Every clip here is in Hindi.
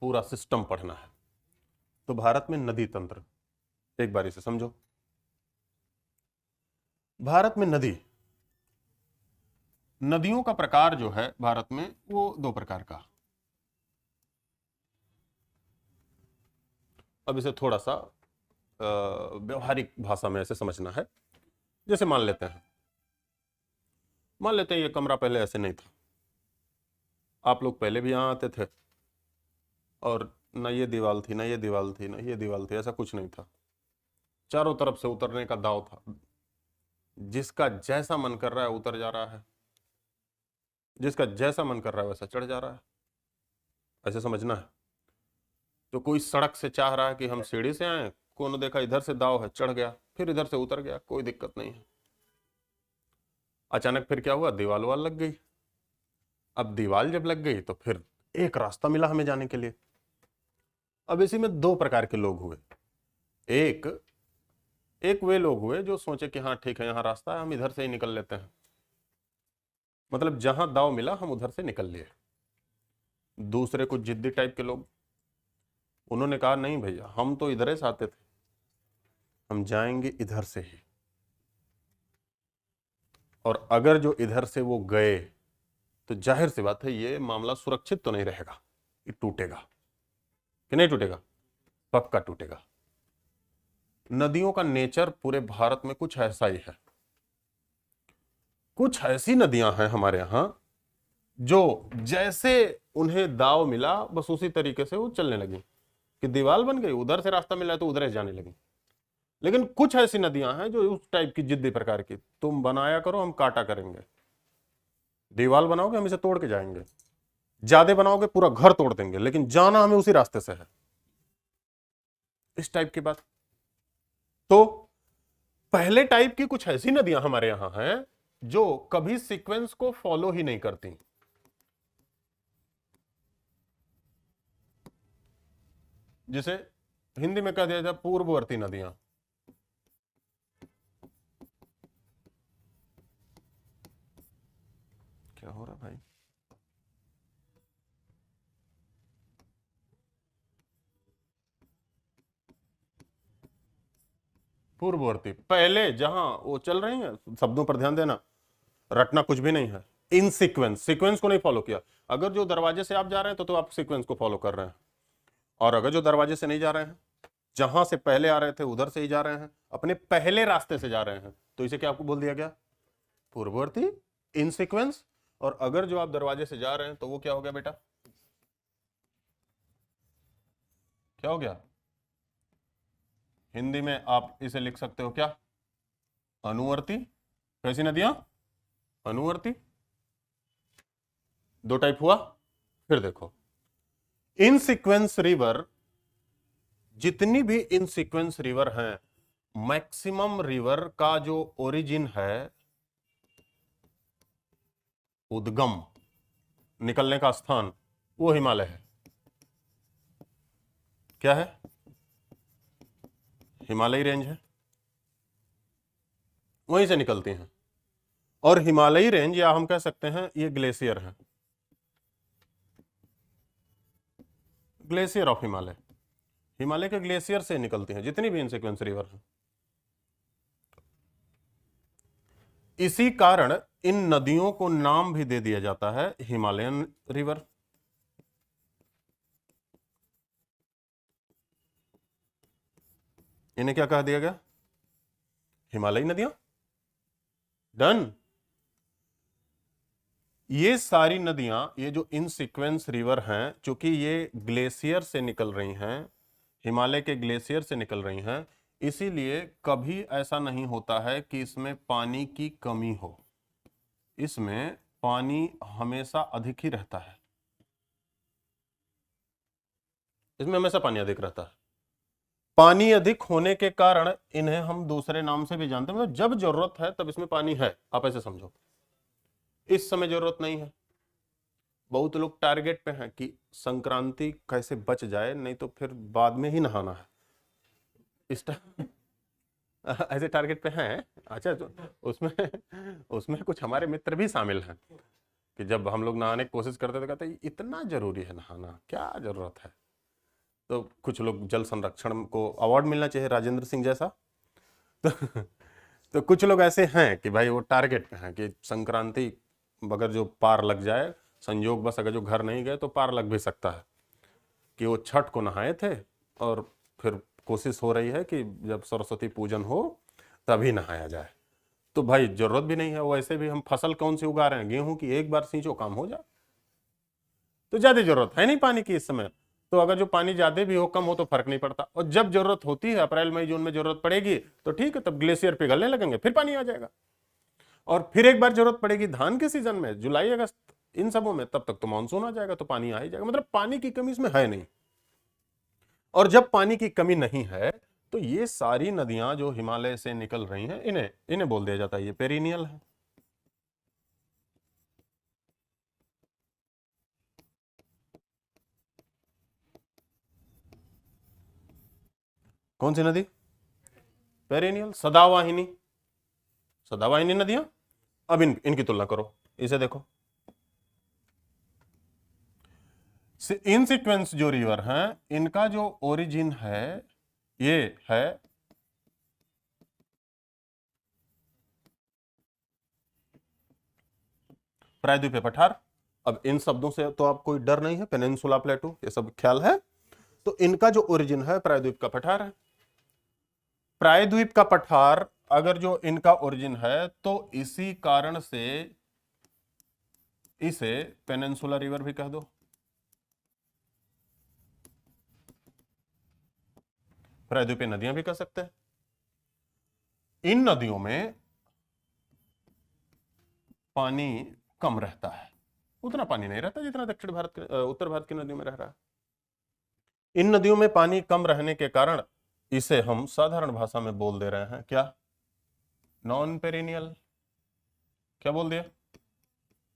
पूरा सिस्टम पढ़ना है। तो भारत में नदी तंत्र एक बारी से समझो। भारत में नदियों का प्रकार जो है भारत में वो दो प्रकार का। अब इसे थोड़ा सा व्यवहारिक भाषा में ऐसे समझना है। जैसे मान लेते हैं ये कमरा पहले ऐसे नहीं था, आप लोग पहले भी यहां आते थे और ना ये दीवार थी, ना ये दीवार थी, ना ये दीवार थी, ऐसा कुछ नहीं था। चारों तरफ से उतरने का दाव था, जिसका जैसा मन कर रहा है उतर जा रहा है, जिसका जैसा मन कर रहा है वैसा चढ़ जा रहा है, ऐसे समझना है। तो कोई सड़क से चाह रहा है कि हम सीढ़ी से आए, कोनो देखा इधर से दाव है, चढ़ गया, फिर इधर से उतर गया, कोई दिक्कत नहीं है। अचानक फिर क्या हुआ, दीवाल वाल लग गई। अब दीवाल जब लग गई तो फिर एक रास्ता मिला हमें जाने के लिए। अब इसी में दो प्रकार के लोग हुए। एक वे लोग हुए जो सोचे कि हाँ ठीक है, यहाँ रास्ता है, हम इधर से ही निकल लेते हैं, मतलब जहां दाव मिला हम उधर से निकल लिए। दूसरे कुछ जिद्दी टाइप के लोग, उन्होंने कहा नहीं भैया, हम तो इधर से आते थे, हम जाएंगे इधर से ही, और अगर जो इधर से वो गए तो जाहिर सी बात है ये मामला सुरक्षित तो नहीं रहेगा, ये टूटेगा कि नहीं टूटेगा, पक्का टूटेगा। नदियों का नेचर पूरे भारत में कुछ ऐसा ही है। कुछ ऐसी नदियां हैं हमारे यहां जो जैसे उन्हें दाव मिला बस उसी तरीके से वो चलने लगी, कि दीवार बन गई, उधर से रास्ता मिला तो उधर जाने लगी। लेकिन कुछ ऐसी नदियां हैं जो उस टाइप की जिद्दी प्रकार की, तुम बनाया करो हम काटा करेंगे, दीवार बनाओगे हम इसे तोड़ के जाएंगे, ज्यादा बनाओगे पूरा घर तोड़ देंगे, लेकिन जाना हमें उसी रास्ते से है, इस टाइप की बात। तो पहले टाइप की कुछ ऐसी नदियां हमारे यहां हैं जो कभी सीक्वेंस को फॉलो ही नहीं करती। जिसे हिंदी में कह दिया जाए पूर्ववर्ती नदियां। क्या हो रहा भाई? पूर्ववर्ती, पहले जहां वो चल रही है, शब्दों पर ध्यान देना, रटना कुछ भी नहीं है। इन सीक्वेंस, सीक्वेंस को नहीं फॉलो किया। अगर जो दरवाजे से आप जा रहे हैं तो आप सीक्वेंस को फॉलो कर रहे हैं, और अगर जो दरवाजे से नहीं जा रहे हैं, जहां से पहले आ रहे थे उधर से ही जा रहे हैं, अपने पहले रास्ते से जा रहे हैं, तो इसे क्या आपको बोल दिया गया, पूर्ववर्ती, इन सीक्वेंस। और अगर जो आप दरवाजे से जा रहे हैं तो वो क्या हो गया बेटा, क्या हो गया? हिंदी में आप इसे लिख सकते हो क्या, अनुवर्ती। कैसी नदियां, अनुवर्ती। दो टाइप हुआ। फिर देखो, इन सीक्वेंस रिवर, जितनी भी इन सीक्वेंस रिवर हैं, मैक्सिमम रिवर का जो ओरिजिन है, उद्गम, निकलने का स्थान, वो हिमालय है। क्या है? हिमालयी रेंज है, वहीं से निकलती हैं। और हिमालयी रेंज, या हम कह सकते हैं ये ग्लेशियर है, ग्लेशियर ऑफ हिमालय, हिमालय के ग्लेशियर से निकलती हैं जितनी भी इन सीक्वेंस रिवर हैं। इसी कारण इन नदियों को नाम भी दे दिया जाता है हिमालयन रिवर। इन्हें क्या कह दिया गया, हिमालयी नदियां। डन। ये सारी नदियां, ये जो इन सीक्वेंस रिवर हैं, चूंकि ये ग्लेशियर से निकल रही हैं, हिमालय के ग्लेशियर से निकल रही हैं, इसीलिए कभी ऐसा नहीं होता है कि इसमें पानी की कमी हो। इसमें पानी हमेशा अधिक ही रहता है, इसमें हमेशा पानी अधिक रहता है। पानी अधिक होने के कारण इन्हें हम दूसरे नाम से भी जानते हैं, मतलब जब जरूरत है तब इसमें पानी है, आप ऐसे समझो। इस समय जरूरत नहीं है। बहुत लोग टारगेट पे हैं कि संक्रांति कैसे बच जाए, नहीं तो फिर बाद में ही नहाना है, इस टाइम ऐसे टारगेट पे हैं। अच्छा, तो उसमें उसमें कुछ हमारे मित्र भी शामिल हैं कि जब हम लोग नहाने की कोशिश करते तो कहते इतना जरूरी है नहाना, क्या जरूरत है, तो कुछ लोग जल संरक्षण को अवार्ड मिलना चाहिए, राजेंद्र सिंह जैसा। तो, तो कुछ लोग ऐसे हैं कि भाई वो टारगेट पे हैं कि संक्रांति अगर जो पार लग जाए, संयोग बस अगर जो घर नहीं गए तो पार लग भी सकता है, कि वो छठ को नहाए थे और फिर कोशिश हो रही है कि जब सरस्वती पूजन हो तभी नहाया जाए। तो भाई जरूरत भी नहीं है, वैसे भी हम फसल कौन सी उगा रहे हैं, गेहूं की, एक बार सींचो काम हो जाए। तो ज्यादा जरूरत है नहीं पानी की इस समय। तो अगर जो पानी ज्यादा भी हो कम हो तो फर्क नहीं पड़ता, और जब जरूरत होती है अप्रैल मई जून में जरूरत पड़ेगी तो ठीक है, तब ग्लेशियर पिघलने लगेंगे, फिर पानी आ जाएगा। और फिर एक बार जरूरत पड़ेगी धान के सीजन में, जुलाई अगस्त इन सबों में, तब तक तो मानसून आ जाएगा, तो पानी आ ही जाएगा। मतलब पानी की कमी इसमें है नहीं। और जब पानी की कमी नहीं है तो ये सारी नदियां जो हिमालय से निकल रही हैं, इन्हें इन्हें बोल दिया जाता है ये पेरिनियल है। कौन सी नदी? पेरिनियल, सदावाहिनी, सदावाहिनी नदियां। अब इनकी तुलना करो, इसे देखो, इन सीक्वेंस जो रिवर हैं इनका जो ओरिजिन है ये है प्रायद्वीपीय पठार। अब इन शब्दों से तो आप कोई डर नहीं है, पेनिनसुला प्लेटू ये सब ख्याल है। तो इनका जो ओरिजिन है प्रायद्वीप का पठार है। प्रायद्वीप का पठार अगर जो इनका ओरिजिन है तो इसी कारण से इसे पेनिनसुला रिवर भी कह दो। प्रायद्वीपीय नदियां भी कह सकते हैं। इन नदियों में पानी कम रहता है, उतना पानी नहीं रहता जितना दक्षिण भारत के उत्तर भारत की नदियों में रह रहा है। इन नदियों में पानी कम रहने के कारण इसे हम साधारण भाषा में बोल दे रहे हैं क्या? Non perennial. क्या बोल दिया?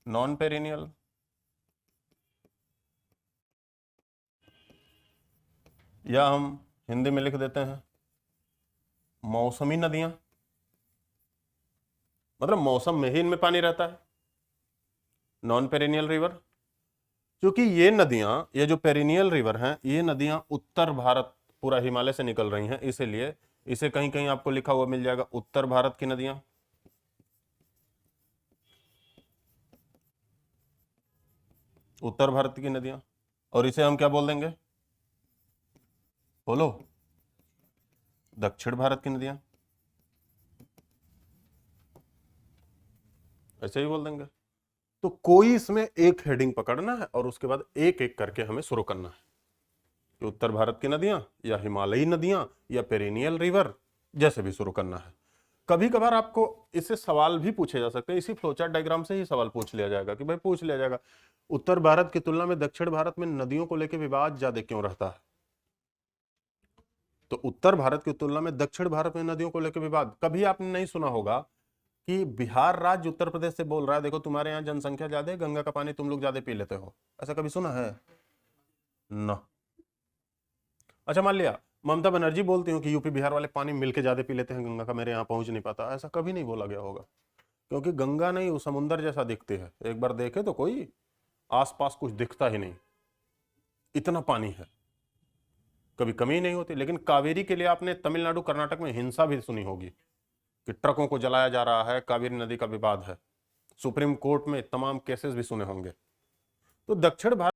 Non perennial. या हम हिंदी में लिख देते हैं मौसमी नदियां, मतलब मौसम में ही इनमें पानी रहता है, नॉन पेरिनियल रिवर। क्योंकि ये नदियां, ये जो पेरिनियल रिवर हैं, ये नदियां उत्तर भारत पूरा हिमालय से निकल रही हैं, इसीलिए इसे कहीं कहीं आपको लिखा हुआ मिल जाएगा उत्तर भारत की नदियां। उत्तर भारत की नदियां। और इसे हम क्या बोल देंगे? बोलो। दक्षिण भारत की नदियां, ऐसे ही बोल देंगे। तो कोई इसमें एक हेडिंग पकड़ना है और उसके बाद एक एक करके हमें शुरू करना है कि उत्तर भारत की नदियां या हिमालयी नदियां या पेरिनियल रिवर, जैसे भी शुरू करना है। कभी कभार आपको इससे सवाल भी पूछे जा सकते हैं, इसी फ्लोचार्ट डायग्राम से ही सवाल पूछ लिया जाएगा कि भाई पूछ लिया जाएगा उत्तर भारत की तुलना में दक्षिण भारत में नदियों को लेकर विवाद ज्यादा क्यों रहता है? तो उत्तर भारत की तुलना में दक्षिण भारत में नदियों को लेकर विवाद, कभी आपने नहीं सुना होगा कि बिहार राज्य उत्तर प्रदेश से बोल रहा है देखो तुम्हारे यहाँ जनसंख्या ज्यादा है, गंगा का पानी तुम लोग ज्यादा पी लेते हो, ऐसा कभी सुना है? ना। अच्छा मान लिया ममता बनर्जी बोलती हूँ कि यूपी बिहार वाले पानी मिलके ज्यादा पी लेते हैं गंगा का, मेरे यहाँ पहुंच नहीं पाता, ऐसा कभी नहीं बोला गया होगा। क्योंकि गंगा नहीं, वो समुंदर जैसा दिखती है, एक बार देखे तो कोई आसपास कुछ दिखता ही नहीं, इतना पानी है, कभी कमी नहीं होती। लेकिन कावेरी के लिए आपने तमिलनाडु कर्नाटक में हिंसा भी सुनी होगी कि ट्रकों को जलाया जा रहा है, कावेरी नदी का विवाद है, सुप्रीम कोर्ट में तमाम केसेस भी सुने होंगे। तो दक्षिण भारत